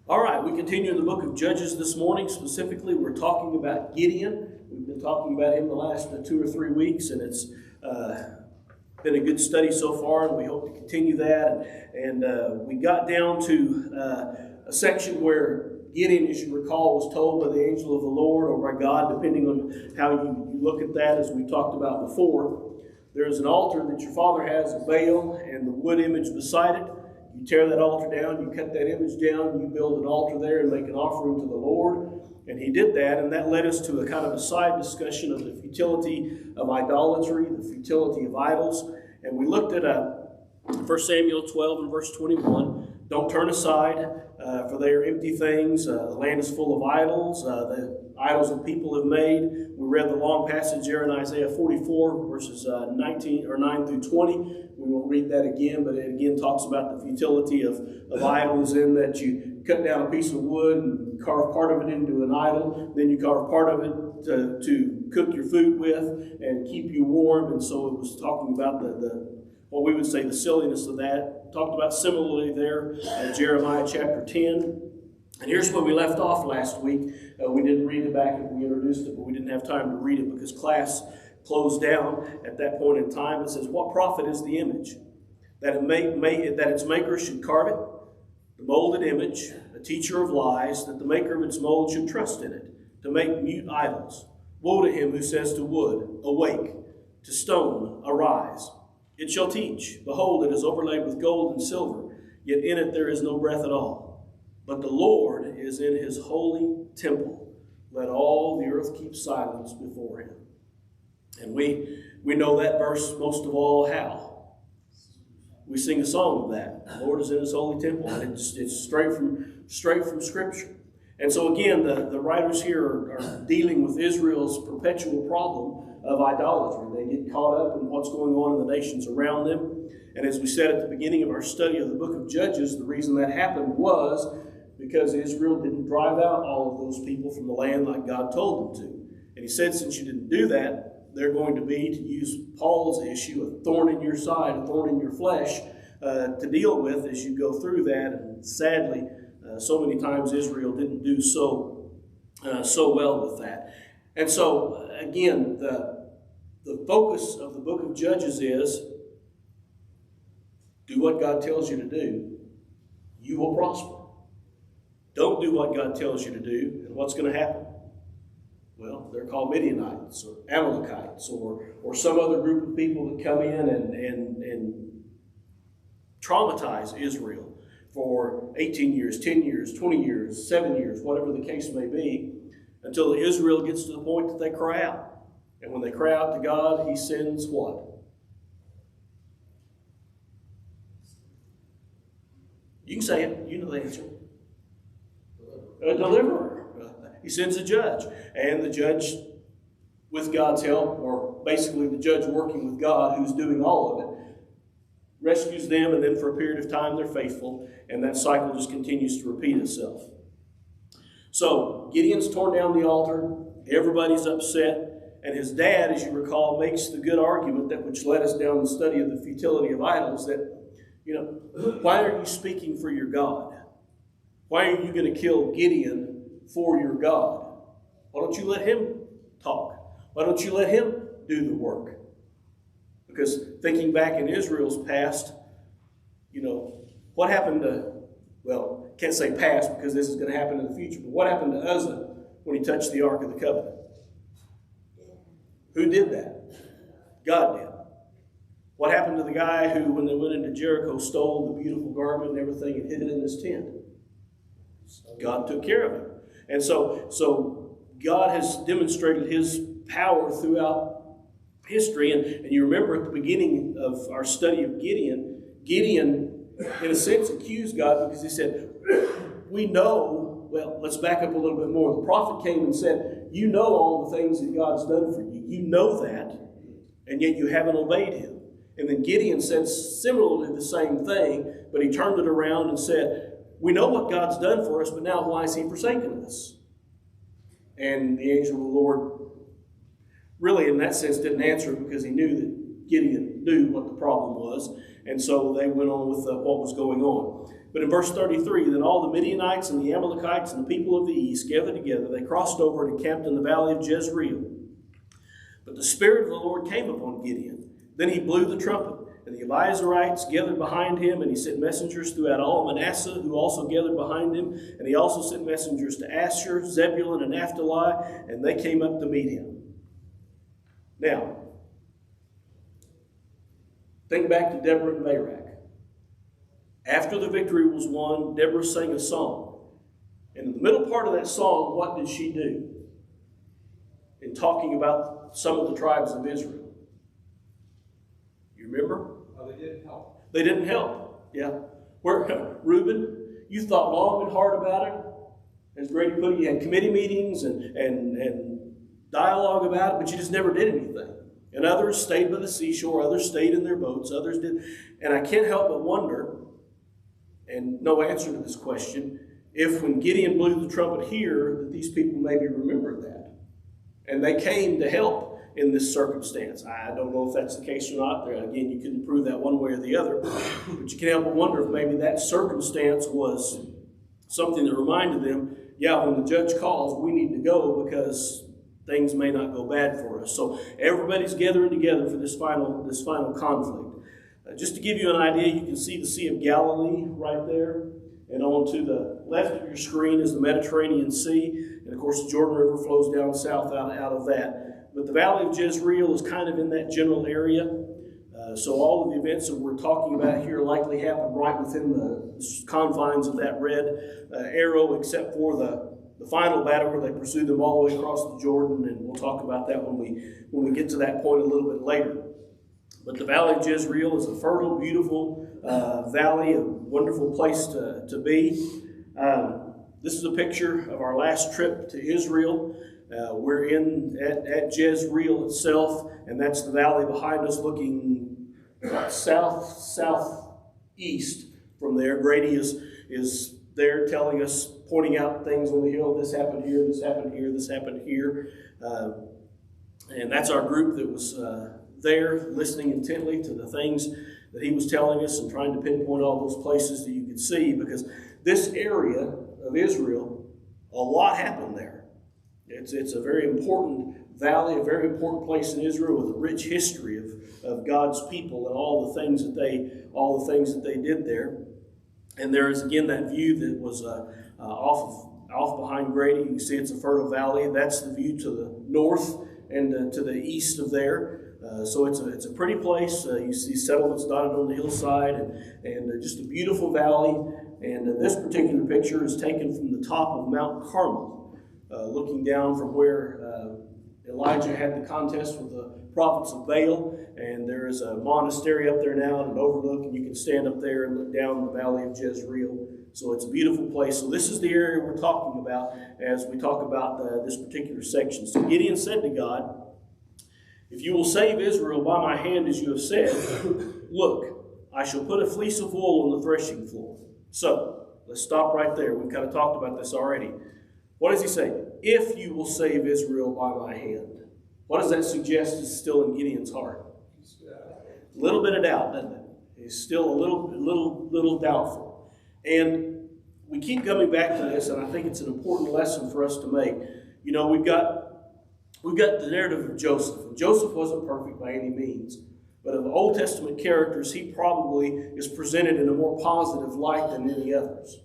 All right, we continue in the book of Judges this morning. Specifically, we're talking about Gideon. We've been talking about him the last 2 or 3 weeks, and it's been a good study so far, and we hope to continue that. And we got down to a section where Gideon, as you recall, was told by the angel of the Lord, or by God, depending on how you look at that, as we talked about before. There's an altar that your father has of Baal, and the wood image beside it. You tear that altar down, you cut that image down, you build an altar there and make an offering to the Lord. And he did that, and that led us to a kind of a side discussion of the futility of idolatry, the futility of idols. And we looked at 1 Samuel 12 and verse 21. Don't turn aside, for they are empty things. The land is full of idols, the idols that people have made. We read the long passage there in Isaiah 44, verses 9 through 20. We won't read that again, but it again talks about the futility of idols, in that you cut down a piece of wood and carve part of it into an idol. Then you carve part of it to cook your food with and keep you warm. And so it was talking about what we would say the silliness of that. Talked about similarly there in Jeremiah chapter 10. And here's where we left off last week. We didn't read it back and we introduced it, but we didn't have time to read it because class closed down at that point in time. It says, what profit is the image? That its maker should carve it, the molded image, a teacher of lies, that the maker of its mold should trust in it, to make mute idols. Woe to him who says to wood, awake, to stone, arise. It shall teach. Behold, it is overlaid with gold and silver, yet in it there is no breath at all. But the Lord is in his holy temple. Let all the earth keep silence before him. And we know that verse most of all how? We sing a song of that. The Lord is in his holy temple. And it's straight from Scripture. And so again, the writers here are dealing with Israel's perpetual problem of idolatry. They get caught up in what's going on in the nations around them. And as we said at the beginning of our study of the book of Judges, the reason that happened was because Israel didn't drive out all of those people from the land like God told them to. And he said, since you didn't do that, they're going to be, to use Paul's issue, a thorn in your side, a thorn in your flesh, to deal with as you go through that. And sadly, so many times Israel didn't do so well with that. And so, again, the focus of the book of Judges is, do what God tells you to do, you will prosper. Don't do what God tells you to do, and what's going to happen? Well, they're called Midianites or Amalekites or some other group of people that come in and traumatize Israel for 18 years, 10 years, 20 years, 7 years, whatever the case may be, until Israel gets to the point that they cry out. And when they cry out to God, he sends what? You can say it. You know the answer. A deliverer. He sends a judge. And the judge, with God's help, or basically the judge working with God, who's doing all of it, rescues them, and then for a period of time they're faithful, and that cycle just continues to repeat itself. So Gideon's torn down the altar, everybody's upset, and his dad, as you recall, makes the good argument that which led us down the study of the futility of idols, that, why are you speaking for your God? Why are you going to kill Gideon for your God? Why don't you let him talk? Why don't you let him do the work? Because thinking back in Israel's past, what happened to, well, can't say past because this is going to happen in the future, but what happened to Uzzah when he touched the Ark of the Covenant? Who did that? God did. What happened to the guy who, when they went into Jericho, stole the beautiful garment and everything and hid it in his tent? God took care of him. And so God has demonstrated his power throughout history. And you remember at the beginning of our study of Gideon, in a sense, accused God because he said, we know, well, let's back up a little bit more. The prophet came and said, you know all the things that God's done for you. You know that, and yet you haven't obeyed him. And then Gideon said similarly the same thing, but he turned it around and said, we know what God's done for us, but now why is he forsaken us? And the angel of the Lord really, in that sense, didn't answer it because he knew that Gideon knew what the problem was. And so they went on with what was going on. But in verse 33, then all the Midianites and the Amalekites and the people of the east gathered together. They crossed over and encamped in the valley of Jezreel. But the Spirit of the Lord came upon Gideon. Then he blew the trumpet, and the Abiezrites gathered behind him, and he sent messengers throughout all Manasseh, who also gathered behind him. And he also sent messengers to Asher, Zebulun, and Naphtali, and they came up to meet him. Now, think back to Deborah and Barak. After the victory was won, Deborah sang a song. And in the middle part of that song, what did she do? In talking about some of the tribes of Israel. You remember? Oh, they didn't help. They didn't help. Yeah. Reuben, you thought long and hard about it. As Grady put it, you had committee meetings and dialogue about it, but you just never did anything. And others stayed by the seashore, others stayed in their boats, others did. And I can't help but wonder, and no answer to this question, if when Gideon blew the trumpet here, that these people maybe remembered that. And they came to help in this circumstance. I don't know if that's the case or not. Again, you couldn't prove that one way or the other. But you can't help but wonder if maybe that circumstance was something that reminded them, yeah, when the judge calls, we need to go because things may not go bad for us. So everybody's gathering together for this final conflict. Just to give you an idea, you can see the Sea of Galilee right there. And on to the left of your screen is the Mediterranean Sea. And of course, the Jordan River flows down south out of that. But the Valley of Jezreel is kind of in that general area. So all of the events that we're talking about here likely happened right within the confines of that red arrow, except for the final battle where they pursued them all the way across the Jordan. And we'll talk about that when we get to that point a little bit later. But the Valley of Jezreel is a fertile, beautiful valley, a wonderful place to be. This is a picture of our last trip to Israel. We're at Jezreel itself, and that's the valley behind us looking southeast from there. Grady is there telling us, pointing out things on the hill. This happened here, this happened here, this happened here. And that's our group that was there listening intently to the things that he was telling us and trying to pinpoint all those places that you could see, because this area of Israel, a lot happened there. It's a very important valley, a very important place in Israel with a rich history of God's people and all the things that they did there. And there is again that view that was off behind Grady. You can see it's a fertile valley. That's the view to the north and to the east of there. So it's a pretty place. You see settlements dotted on the hillside and just a beautiful valley. And this particular picture is taken from the top of Mount Carmel, looking down from where Elijah had the contest with the prophets of Baal. And there is a monastery up there now and an overlook, and you can stand up there and look down the valley of Jezreel. So it's a beautiful place. So this is the area we're talking about as we talk about this particular section. So Gideon said to God, "If you will save Israel by my hand as you have said, look, I shall put a fleece of wool on the threshing floor." So let's stop right there. We've kind of talked about this already. What does he say? If you will save Israel by my hand. What does that suggest is still in Gideon's heart? A little bit of doubt, doesn't it? He's still a little doubtful. And we keep coming back to this, and I think it's an important lesson for us to make. You know, we've got the narrative of Joseph. And Joseph wasn't perfect by any means. But of the Old Testament characters, he probably is presented in a more positive light than any others.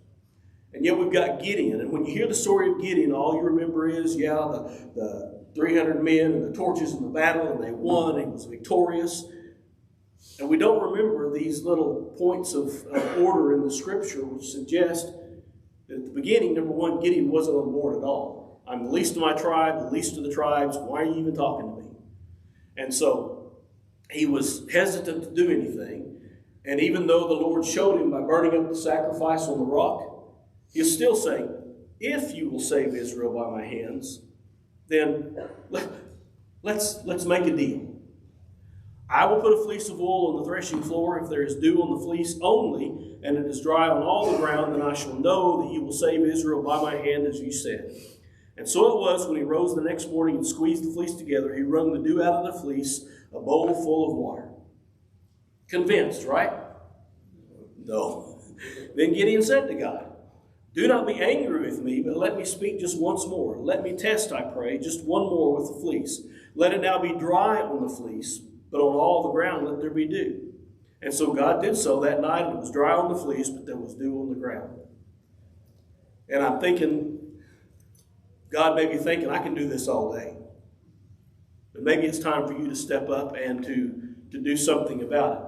And yet we've got Gideon. And when you hear the story of Gideon, all you remember is, the 300 men and the torches in the battle, and they won, and he was victorious. And we don't remember these little points of order in the Scripture, which suggest that at the beginning, number one, Gideon wasn't on board at all. I'm the least of my tribe, the least of the tribes. Why are you even talking to me? And so he was hesitant to do anything. And even though the Lord showed him by burning up the sacrifice on the rock, he's still saying, if you will save Israel by my hands, then let's make a deal. I will put a fleece of wool on the threshing floor if there is dew on the fleece only, and it is dry on all the ground, then I shall know that you will save Israel by my hand as you said. And so it was when he rose the next morning and squeezed the fleece together, he wrung the dew out of the fleece, a bowl full of water. Convinced, right? No. Then Gideon said to God, do not be angry with me, but let me speak just once more. Let me test, I pray, just one more with the fleece. Let it now be dry on the fleece, but on all the ground let there be dew. And so God did so that night, and it was dry on the fleece, but there was dew on the ground. And I'm thinking, God may be thinking, I can do this all day. But maybe it's time for you to step up and to do something about it.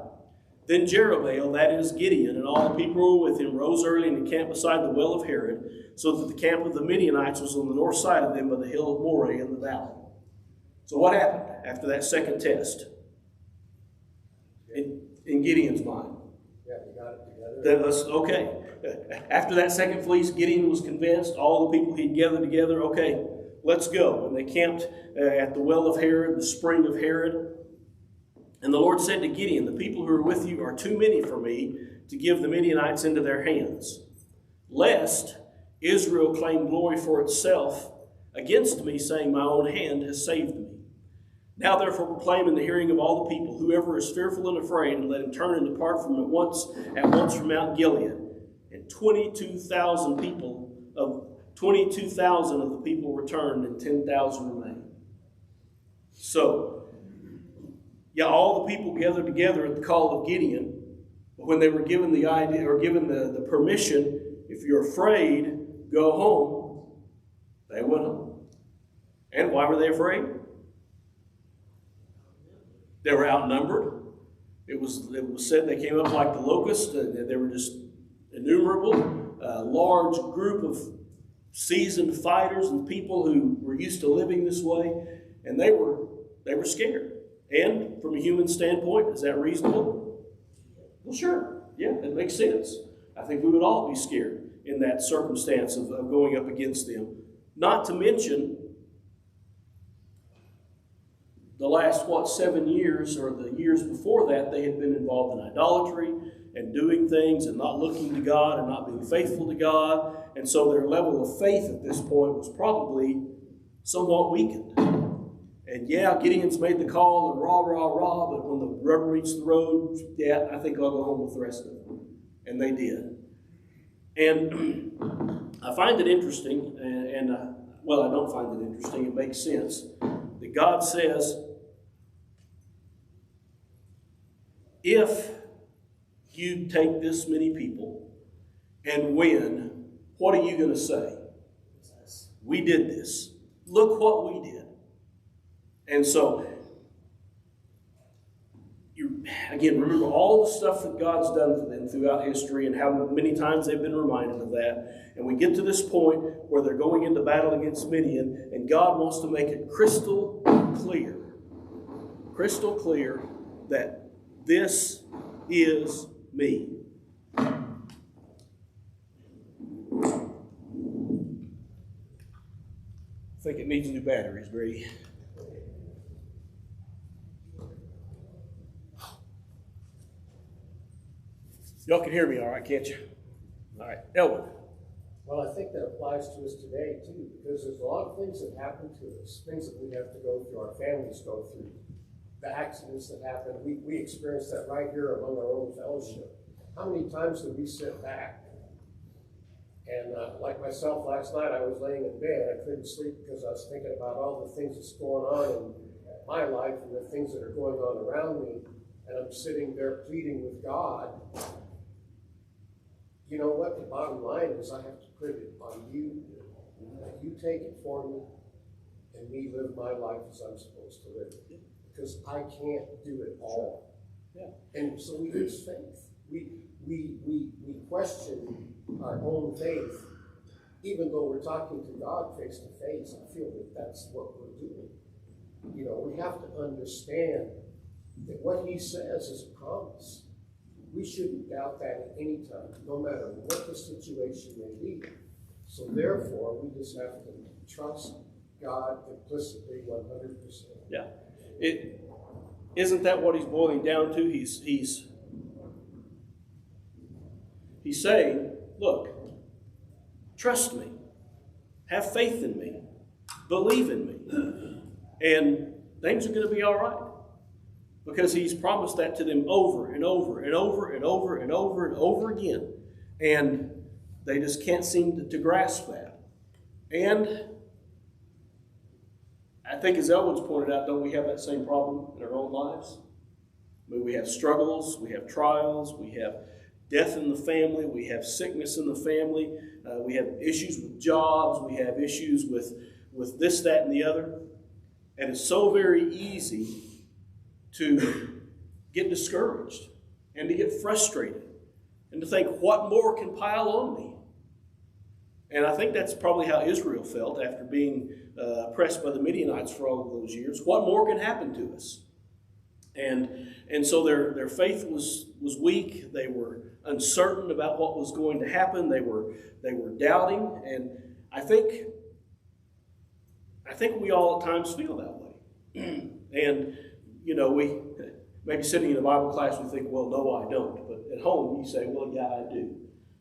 Then Jerubbaal, that is Gideon, and all the people who were with him rose early and encamped beside the well of Herod, so that the camp of the Midianites was on the north side of them by the hill of Moreh in the valley. So what happened after that second test? In Gideon's mind. Yeah, we got it together. Okay. After that second fleece, Gideon was convinced, all the people he'd gathered together, okay, let's go. And they camped at the well of Herod, the spring of Herod. And the Lord said to Gideon, the people who are with you are too many for me to give the Midianites into their hands, lest Israel claim glory for itself against me, saying, my own hand has saved me. Now therefore proclaim in the hearing of all the people, whoever is fearful and afraid, and let him turn and depart from at once from Mount Gilead. And 22,000 of the people returned, and 10,000 remained. So, yeah, all the people gathered together at the call of Gideon, but when they were given the idea or given the permission, if you're afraid, go home, they went home. And why were they afraid? They were outnumbered. It was said they came up like the locusts. They were just innumerable. A large group of seasoned fighters and people who were used to living this way, and they were scared. And from a human standpoint, is that reasonable? Well, sure. Yeah, it makes sense. I think we would all be scared in that circumstance of going up against them. Not to mention the last, 7 years or the years before that, they had been involved in idolatry and doing things and not looking to God and not being faithful to God. And so their level of faith at this point was probably somewhat weakened. And yeah, Gideon's made the call and rah, rah, rah, but when the rubber meets the road, yeah, I think I'll go home with the rest of them. And they did. And I find it interesting, well, I don't find it interesting, it makes sense, that God says, if you take this many people and win, what are you going to say? We did this. Look what we did. And so, again, remember all the stuff that God's done for them throughout history and how many times they've been reminded of that. And we get to this point where they're going into battle against Midian, and God wants to make it crystal clear that this is me. I think it needs new batteries, Brady. Y'all can hear me all right, can't you? All right, Elwood. Well, I think that applies to us today, too, because there's a lot of things that happen to us, things that we have to go through, our families go through, the accidents that happen. We experience that right here among our own fellowship. How many times do we sit back? And like myself last night, I was laying in bed. I couldn't sleep because I was thinking about all the things that's going on in my life and the things that are going on around me. And I'm sitting there pleading with God. You know what? The bottom line is I have to put it on you. That you take it for me and me live my life as I'm supposed to live it. Because I can't do it all. Yeah. And so we lose faith. We question our own faith. Even though we're talking to God face to face, I feel that that's what we're doing. You know, we have to understand that what he says is a promise. We shouldn't doubt that at any time, no matter what the situation may be. So therefore, we just have to trust God implicitly 100%. Yeah. Isn't that what he's boiling down to? He's saying, look, trust me. Have faith in me. Believe in me. And things are going to be all right. Because he's promised that to them over and over and over and over and over and over again. And they just can't seem to grasp that. And I think, as Elwood's pointed out, don't we have that same problem in our own lives? I mean, we have struggles, we have trials, we have death in the family, we have sickness in the family, we have issues with jobs, we have issues with this, that, and the other. And it's so very easy to get discouraged and to get frustrated and to think, what more can pile on me? And I think that's probably how Israel felt after being oppressed by the Midianites for all of those years. What more can happen to us? And so their faith was weak. They were uncertain about what was going to happen. They were doubting. And I think we all at times feel that way. And, we maybe sitting in a Bible class, we think, well, no, I don't. But at home, you say, well, yeah, I do.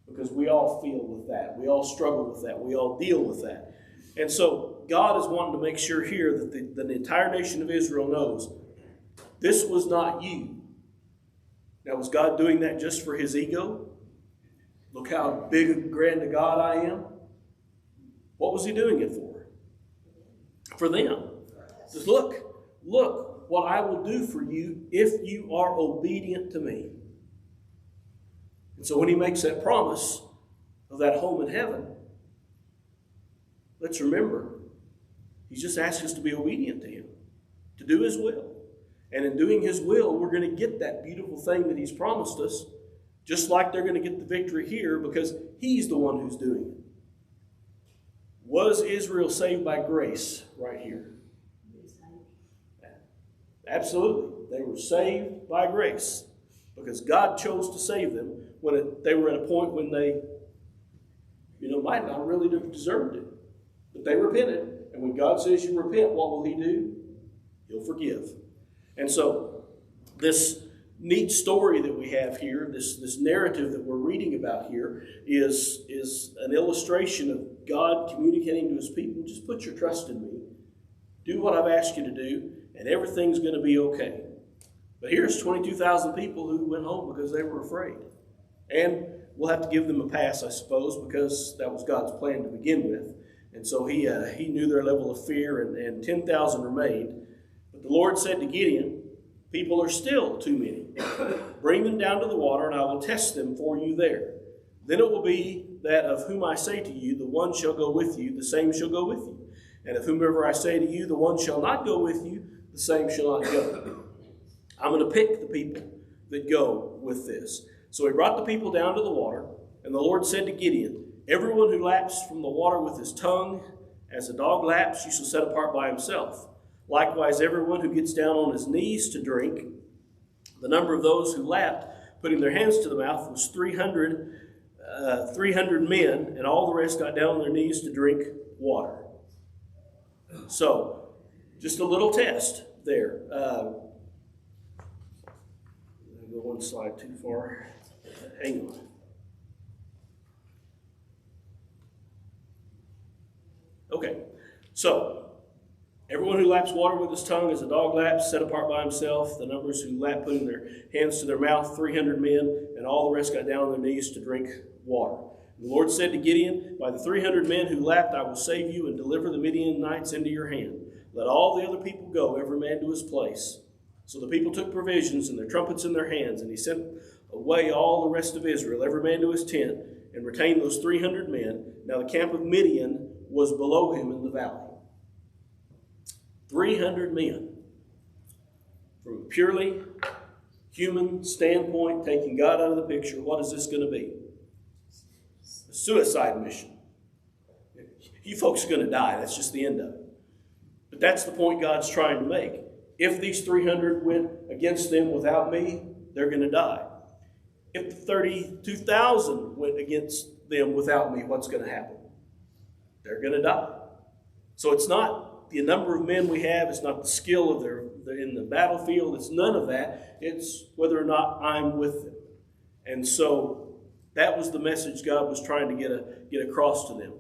Because we all feel with that. We all struggle with that. We all deal with that. And so God is wanting to make sure here that the entire nation of Israel knows this was not you. Now, was God doing that just for his ego? Look how big and grand a God I am. What was he doing it for? For them. He says, look what I will do for you if you are obedient to me. And so when he makes that promise of that home in heaven, let's remember, he's just asking us to be obedient to him, to do his will. And in doing his will, we're going to get that beautiful thing that he's promised us, just like they're going to get the victory here because he's the one who's doing it. Was Israel saved by grace right here? Absolutely. They were saved by grace because God chose to save them when they were at a point when they, might not really have deserved it. But they repented. And when God says you repent, what will he do? He'll forgive. And so this neat story that we have here, this narrative that we're reading about here, is an illustration of God communicating to his people, just put your trust in me. Do what I've asked you to do, and everything's going to be okay. But here's 22,000 people who went home because they were afraid. And we'll have to give them a pass, I suppose, because that was God's plan to begin with. And so he knew their level of fear, and 10,000 remained. But the Lord said to Gideon, people are still too many. Bring them down to the water, and I will test them for you there. Then it will be that of whom I say to you, the one shall go with you, the same shall go with you. And of whomever I say to you, the one shall not go with you, the same shall not go. I'm going to pick the people that go with this. So he brought the people down to the water, and the Lord said to Gideon, everyone who laps from the water with his tongue, as a dog laps, you shall set apart by himself. Likewise, everyone who gets down on his knees to drink. The number of those who lapped, putting their hands to the mouth, was 300 men, and all the rest got down on their knees to drink water. So, just a little test there. I'll go one slide too far. Hang on. Okay, so everyone who laps water with his tongue as a dog laps, set apart by himself. The numbers who lap, putting their hands to their mouth, 300 men, and all the rest got down on their knees to drink water. The Lord said to Gideon, by the 300 men who lapped, I will save you and deliver the Midianites into your hand. Let all the other people go, every man to his place. So the people took provisions and their trumpets in their hands, and he sent away all the rest of Israel, every man to his tent, and retained those 300 men. Now the camp of Midian was below him in the valley. 300 men. From a purely human standpoint, taking God out of the picture, what is this going to be? A suicide mission. You folks are going to die. That's just the end of it. But that's the point God's trying to make. If these 300 went against them without me, they're going to die. If the 32,000 went against them without me, what's going to happen? They're going to die. So it's not the number of men we have. It's not the skill of in the battlefield. It's none of that. It's whether or not I'm with them. And so that was the message God was trying to get across to them.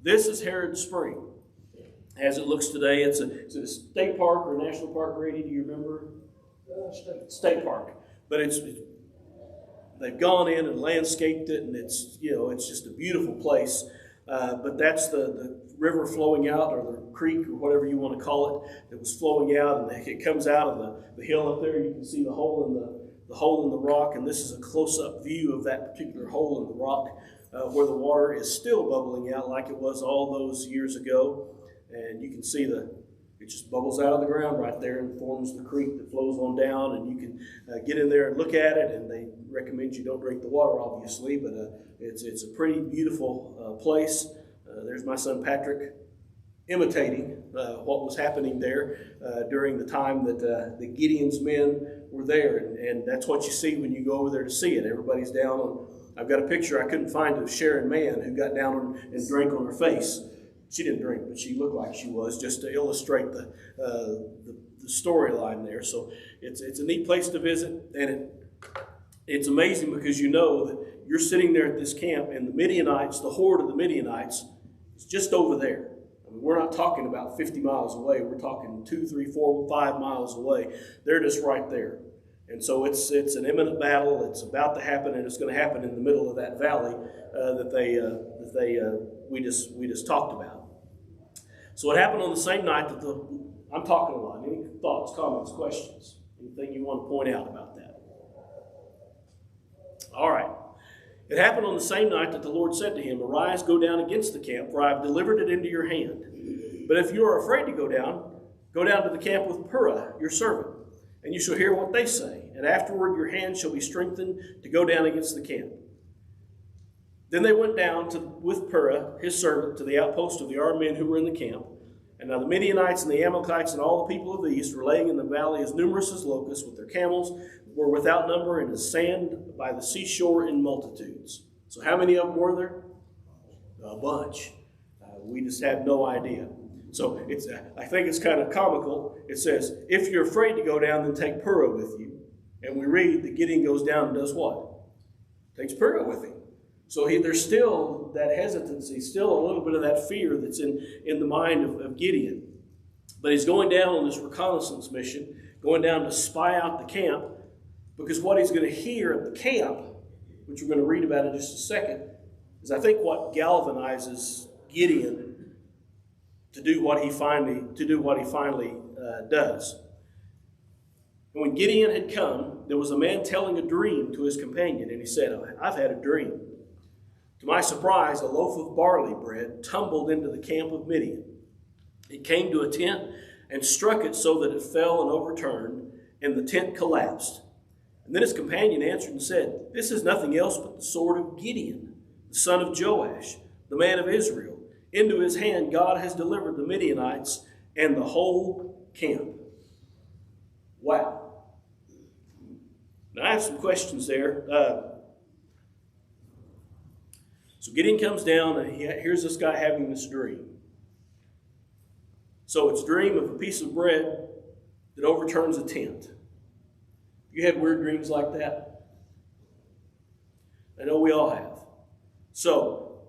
This is Herod Spring. As it looks today, it's a state park or a national park, Grady, do you remember? State park. But they've gone in and landscaped it, and it's just a beautiful place. But that's the river flowing out, or the creek, or whatever you want to call it, that was flowing out, and it comes out of the hill up there. You can see the hole in the rock, and this is a close-up view of that particular hole in the rock, where the water is still bubbling out like it was all those years ago. And you can see it just bubbles out of the ground right there and forms the creek that flows on down. And you can get in there and look at it, and they recommend you don't drink the water, obviously, but it's a pretty beautiful place. There's my son Patrick imitating what was happening there during the time that the Gideon's men were there. And that's what you see when you go over there to see it. Everybody's down on, I've got a picture I couldn't find of Sharon Mann, who got down and drank on her face. She didn't drink, but she looked like she was, just to illustrate the storyline there. So it's a neat place to visit, and it's amazing because you know that you're sitting there at this camp, and the Midianites, the horde of the Midianites, is just over there. I mean, we're not talking about 50 miles away. We're talking 2, 3, 4, 5 miles away. They're just right there. And so it's an imminent battle. It's about to happen, and it's going to happen in the middle of that valley that we just talked about. So it happened on the same night that I'm talking a lot. Any thoughts, comments, questions? Anything you want to point out about that? All right. It happened on the same night that the Lord said to him, "Arise, go down against the camp, for I have delivered it into your hand. But if you are afraid to go down to the camp with Purah, your servant, and you shall hear what they say. And afterward your hand shall be strengthened to go down against the camp." Then they went down with Purah, his servant, to the outpost of the armed men who were in the camp. And now the Midianites and the Amalekites and all the people of the east were laying in the valley as numerous as locusts, with their camels were without number, and as sand by the seashore in multitudes. So how many of them were there? A bunch. We just have no idea. So I think it's kind of comical. It says, if you're afraid to go down, then take Purah with you. And we read that Gideon goes down and does what? Takes Purah with him. So there's still that hesitancy, still a little bit of that fear that's in the mind of Gideon. But he's going down on this reconnaissance mission, going down to spy out the camp, because what he's going to hear at the camp, which we're going to read about in just a second, is I think what galvanizes Gideon to do what he finally does. And when Gideon had come, there was a man telling a dream to his companion, and he said, "I've had a dream. To my surprise, a loaf of barley bread tumbled into the camp of Midian. It came to a tent and struck it so that it fell and overturned, and the tent collapsed. And then his companion answered and said, 'This is nothing else but the sword of Gideon, the son of Joash, the man of Israel. Into his hand God has delivered the Midianites and the whole camp.'" Wow. Now I have some questions there. So Gideon comes down, and here's this guy having this dream. So it's a dream of a piece of bread that overturns a tent. You had weird dreams like that? I know we all have. So,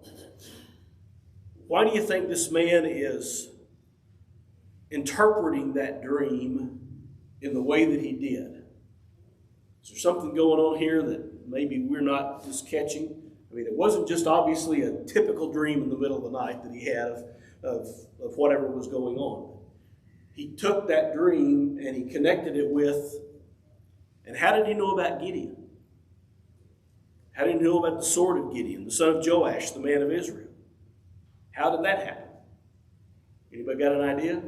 why do you think this man is interpreting that dream in the way that he did? Is there something going on here that maybe we're not just catching? I mean, it wasn't just obviously a typical dream in the middle of the night that he had of whatever was going on. He took that dream and he connected it with, and how did he know about Gideon? How did he know about the sword of Gideon, the son of Joash, the man of Israel? How did that happen? Anybody got an idea?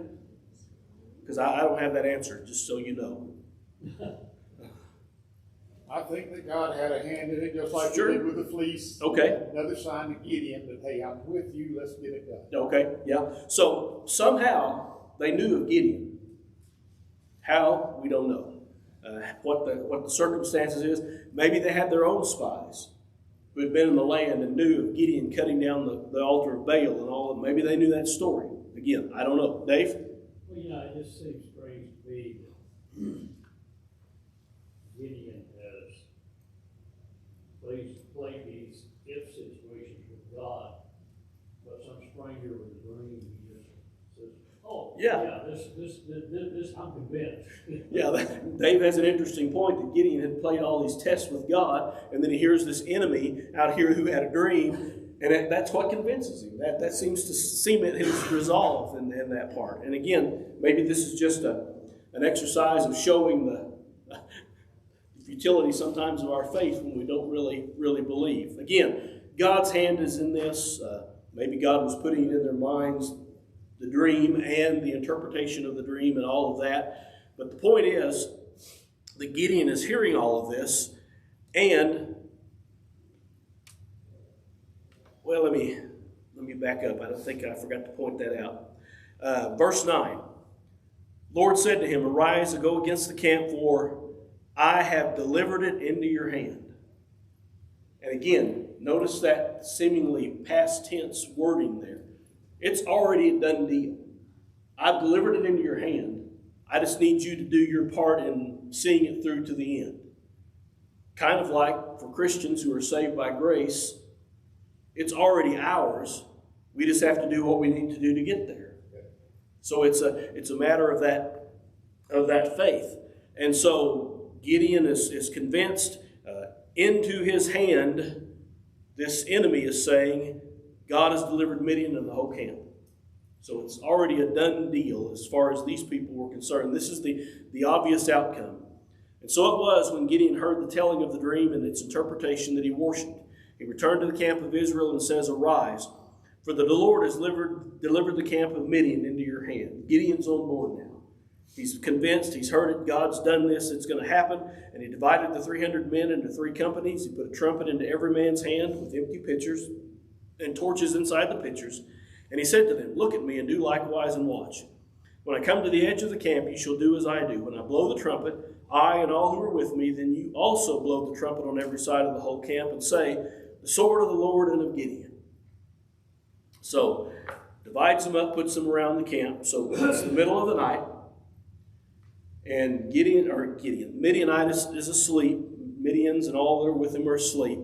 Because I don't have that answer, just so you know. I think that God had a hand in it, just like Sure. He did with the fleece. Okay. Another sign to Gideon that, hey, I'm with you, let's get it done. Okay, yeah. So somehow they knew of Gideon. How? We don't know. What the circumstances is. Maybe they had their own spies who had been in the land and knew of Gideon cutting down the altar of Baal and all of them. Maybe they knew that story. Again, I don't know. Dave? Well, it just seems strange to me that Gideon has played these if situations with God, but some stranger with a dream, he just says, "Oh, Yeah. This, I'm convinced. Yeah, Dave has an interesting point that Gideon had played all these tests with God, and then he hears this enemy out here who had a dream, and that's what convinces him. That seems to cement his resolve in that part. And again, maybe this is just an exercise of showing the futility sometimes of our faith when we don't really believe. Again, God's hand is in this. Maybe God was putting it in their minds, the dream and the interpretation of the dream and all of that. But the point is that Gideon is hearing all of this, and well, let me back up. I don't think I forgot to point that out. Verse 9. Lord said to him, arise and go against the camp, for I have delivered it into your hand. And again, notice that seemingly past tense wording there. It's already a done deal. I've delivered it into your hand. I just need you to do your part in seeing it through to the end. Kind of like for Christians who are saved by grace, it's already ours. We just have to do what we need to do to get there. So it's a matter of that faith. And so Gideon is convinced. Into his hand, this enemy is saying, God has delivered Midian and the whole camp. So it's already a done deal as far as these people were concerned. This is the obvious outcome. And so it was when Gideon heard the telling of the dream and its interpretation that he worshiped. He returned to the camp of Israel and says, arise, for the Lord has delivered the camp of Midian into your hand. Gideon's on board now. He's convinced, he's heard it, God's done this, it's going to happen. And he divided the 300 men into 3 companies. He put a trumpet into every man's hand with empty pitchers and torches inside the pitchers. And he said to them, look at me and do likewise and watch. When I come to the edge of the camp, you shall do as I do. When I blow the trumpet, I and all who are with me, then you also blow the trumpet on every side of the whole camp and say, the sword of the Lord and of Gideon. So, divides them up, puts them around the camp. So it's the middle of the night. And Midianites is asleep. Midians and all that are with him are asleep.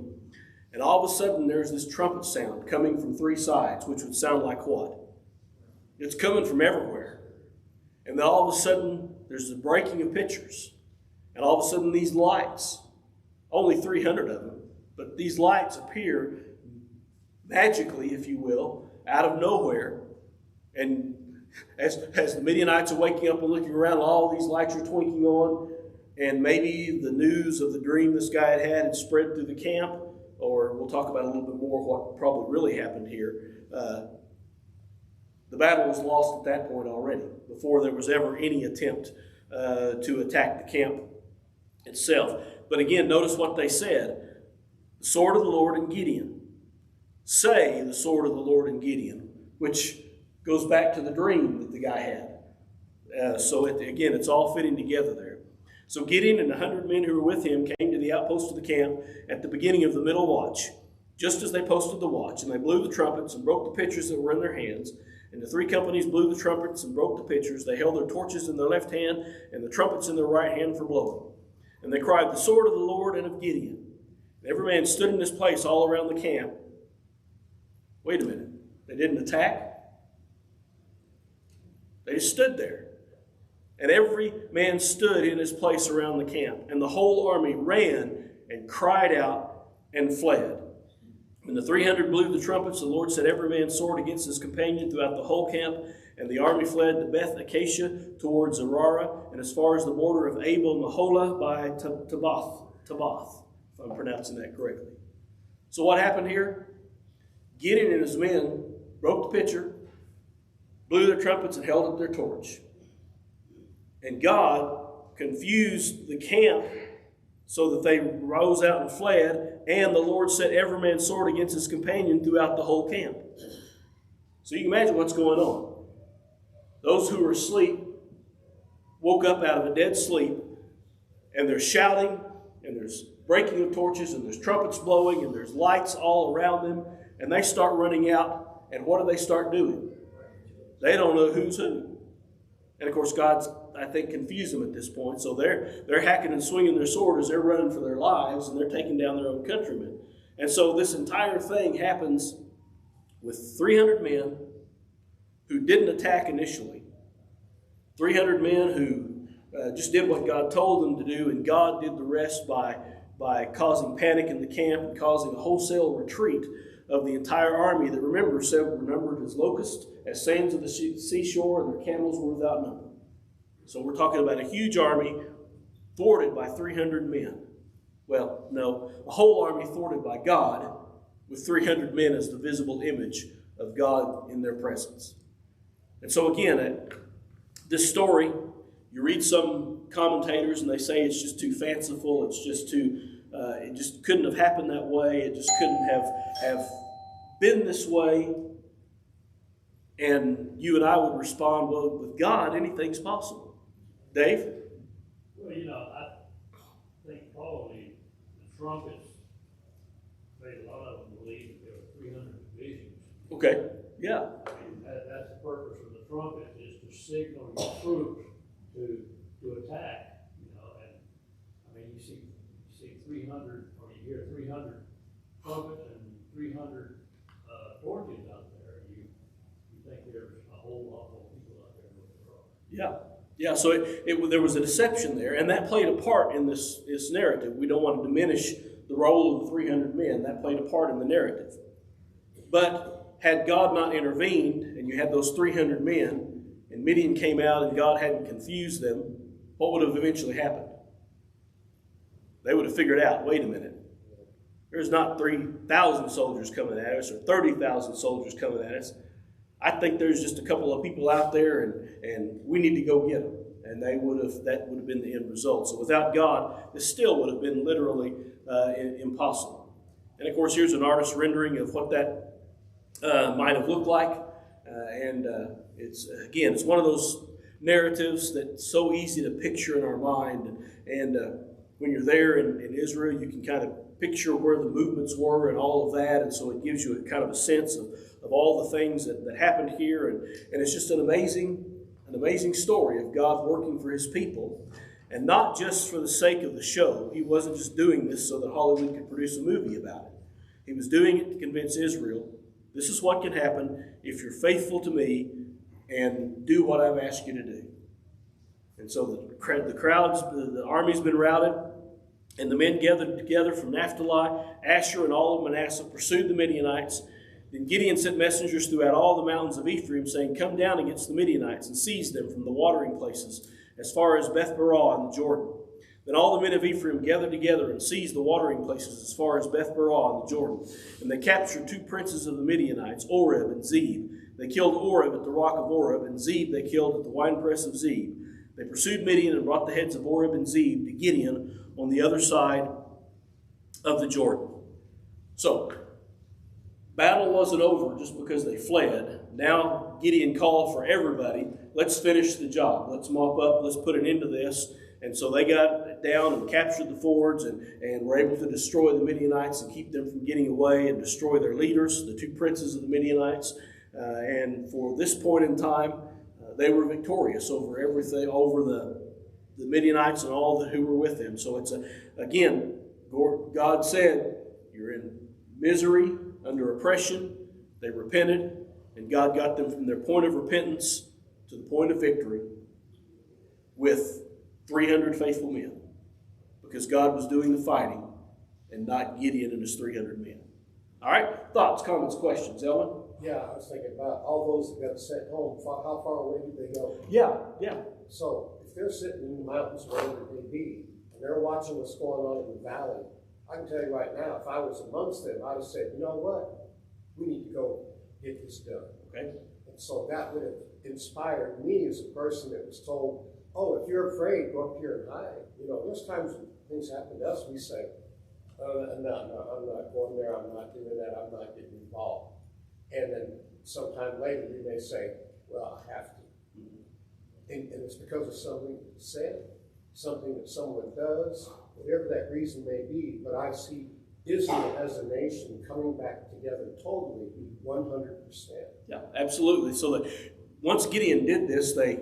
And all of a sudden there's this trumpet sound coming from 3 sides, which would sound like what? It's coming from everywhere. And then all of a sudden there's the breaking of pitchers. And all of a sudden these lights, only 300 of them, but these lights appear magically, if you will, out of nowhere. And as the Midianites are waking up and looking around, all these lights are twinkling on, and maybe the news of the dream this guy had spread through the camp, or we'll talk about a little bit more what probably really happened here. The battle was lost at that point already, before there was ever any attempt to attack the camp itself. But again, notice what they said. The sword of the Lord and Gideon. Say the sword of the Lord and Gideon, which goes back to the dream that the guy had. Again, it's all fitting together there. So Gideon and 100 men who were with him came to the outpost of the camp at the beginning of the middle watch, just as they posted the watch. And they blew the trumpets and broke the pitchers that were in their hands. And the 3 companies blew the trumpets and broke the pitchers. They held their torches in their left hand and the trumpets in their right hand for blowing. And they cried, the sword of the Lord and of Gideon. And every man stood in his place all around the camp. Wait a minute. They didn't attack? They just stood there. And every man stood in his place around the camp. And the whole army ran and cried out and fled. When the 300 blew the trumpets, the Lord set every man's sword against his companion throughout the whole camp. And the army fled to Beth Acacia towards Zerara, and as far as the border of Abel Maholah by Tabath, if I'm pronouncing that correctly. So what happened here? Gideon and his men broke the pitcher, blew their trumpets, and held up their torch. And God confused the camp so that they rose out and fled, and the Lord set every man's sword against his companion throughout the whole camp. So you can imagine what's going on. Those who were asleep woke up out of a dead sleep, and they're shouting, and there's breaking of torches, and there's trumpets blowing, and there's lights all around them, and they start running out, and what do they start doing? They don't know who's who. And of course, God's, I think, confused them at this point. So they're hacking and swinging their sword as they're running for their lives, and they're taking down their own countrymen. And so this entire thing happens with 300 men who didn't attack initially. 300 men who just did what God told them to do, and God did the rest by causing panic in the camp and causing a wholesale retreat of the entire army that, remember, said were numbered as locusts, as sands of the seashore, and their camels were without number. So we're talking about a huge army thwarted by 300 men. Well, no, a whole army thwarted by God with 300 men as the visible image of God in their presence. And so again, this story, you read some commentators and they say it's just too fanciful, it's just too, it just couldn't have happened that way, it just couldn't have been this way. And you and I would respond, well, with God, anything's possible. Dave? Well, I think probably the trumpets made a lot of them believe that there were 300 divisions. Okay, yeah. And that's the purpose of the trumpet, is to signal your troops to attack. And I mean, you see 300, or you hear 300 trumpets and 300 torches out there. You think there's a whole lot more people out there than there are. Yeah. Yeah, so there was a deception there, and that played a part in this narrative. We don't want to diminish the role of the 300 men. That played a part in the narrative. But had God not intervened, and you had those 300 men, and Midian came out and God hadn't confused them, what would have eventually happened? They would have figured out, wait a minute, there's not 3,000 soldiers coming at us or 30,000 soldiers coming at us. I think there's just a couple of people out there, and we need to go get them. And that would have been the end result. So without God, this still would have been literally impossible. And of course, here's an artist's rendering of what that might have looked like. It's one of those narratives that's so easy to picture in our mind. And when you're there in Israel, you can kind of picture where the movements were and all of that. And so it gives you a kind of a sense of all the things that happened here. And it's just an amazing story of God working for his people. And not just for the sake of the show. He wasn't just doing this so that Hollywood could produce a movie about it. He was doing it to convince Israel, this is what can happen if you're faithful to me and do what I've asked you to do. And so the army's been routed, and the men gathered together from Naphtali, Asher, and all of Manasseh pursued the Midianites. Then Gideon sent messengers throughout all the mountains of Ephraim, saying, come down against the Midianites and seize them from the watering places as far as Beth-barah in the Jordan. Then all the men of Ephraim gathered together and seized the watering places as far as Beth-barah in the Jordan. And they captured 2 princes of the Midianites, Oreb and Zeb. They killed Oreb at the rock of Oreb, and Zeb they killed at the winepress of Zeb. They pursued Midian and brought the heads of Oreb and Zeb to Gideon on the other side of the Jordan. So, battle wasn't over just because they fled. Now Gideon called for everybody. Let's finish the job. Let's mop up. Let's put an end to this. And so they got down and captured the fords and were able to destroy the Midianites and keep them from getting away and destroy their leaders, the 2 princes of the Midianites. And for this point in time, they were victorious over everything, over the Midianites and all who were with them. So it's again, God said, you're in misery, under oppression. They repented, and God got them from their point of repentance to the point of victory with 300 faithful men, because God was doing the fighting and not Gideon and his 300 men. All right, thoughts, comments, questions, Ellen? Yeah, I was thinking about all those that got sent home. How far away did they go? Yeah. So if they're sitting in the mountains, wherever it may be, and they're watching what's going on in the valley, I can tell you right now, if I was amongst them, I'd have said, you know what? We need to go get this done. Okay? And so that would have inspired me as a person that was told, oh, if you're afraid, go up here and hide. There's times when things happen to us, we say, no, I'm not going there, I'm not doing that, I'm not getting involved. And then sometime later, we may say, well, I have to. And it's because of something said, something that someone does, whatever that reason may be. But I see Israel as a nation coming back together totally, 100%. Yeah, absolutely. So that once Gideon did this, they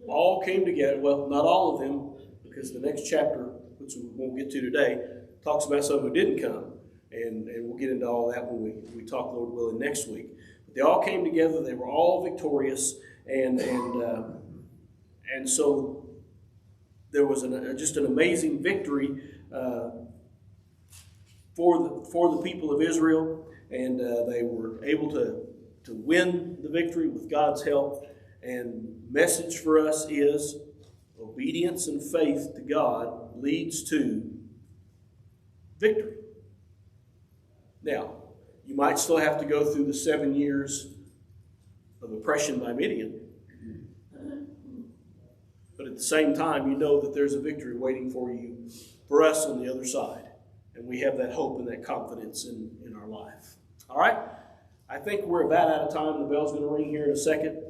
all came together. Well, not all of them, because the next chapter, which we won't get to today, talks about some who didn't come. And we'll get into all that when we talk, Lord willing, next week. But they all came together. They were all victorious. And And so there was just an amazing victory for the people of Israel, and they were able to win the victory with God's help. And message for us is obedience and faith to God leads to victory. Now, you might still have to go through the 7 years of oppression by Midian. But at the same time, you know that there's a victory waiting for us on the other side. And we have that hope and that confidence in our life. All right? I think we're about out of time. The bell's going to ring here in a second.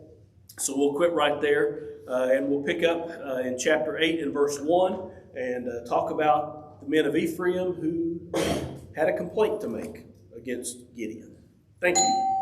So we'll quit right there. And we'll pick up in chapter 8 and verse 1 and talk about the men of Ephraim who had a complaint to make against Gideon. Thank you.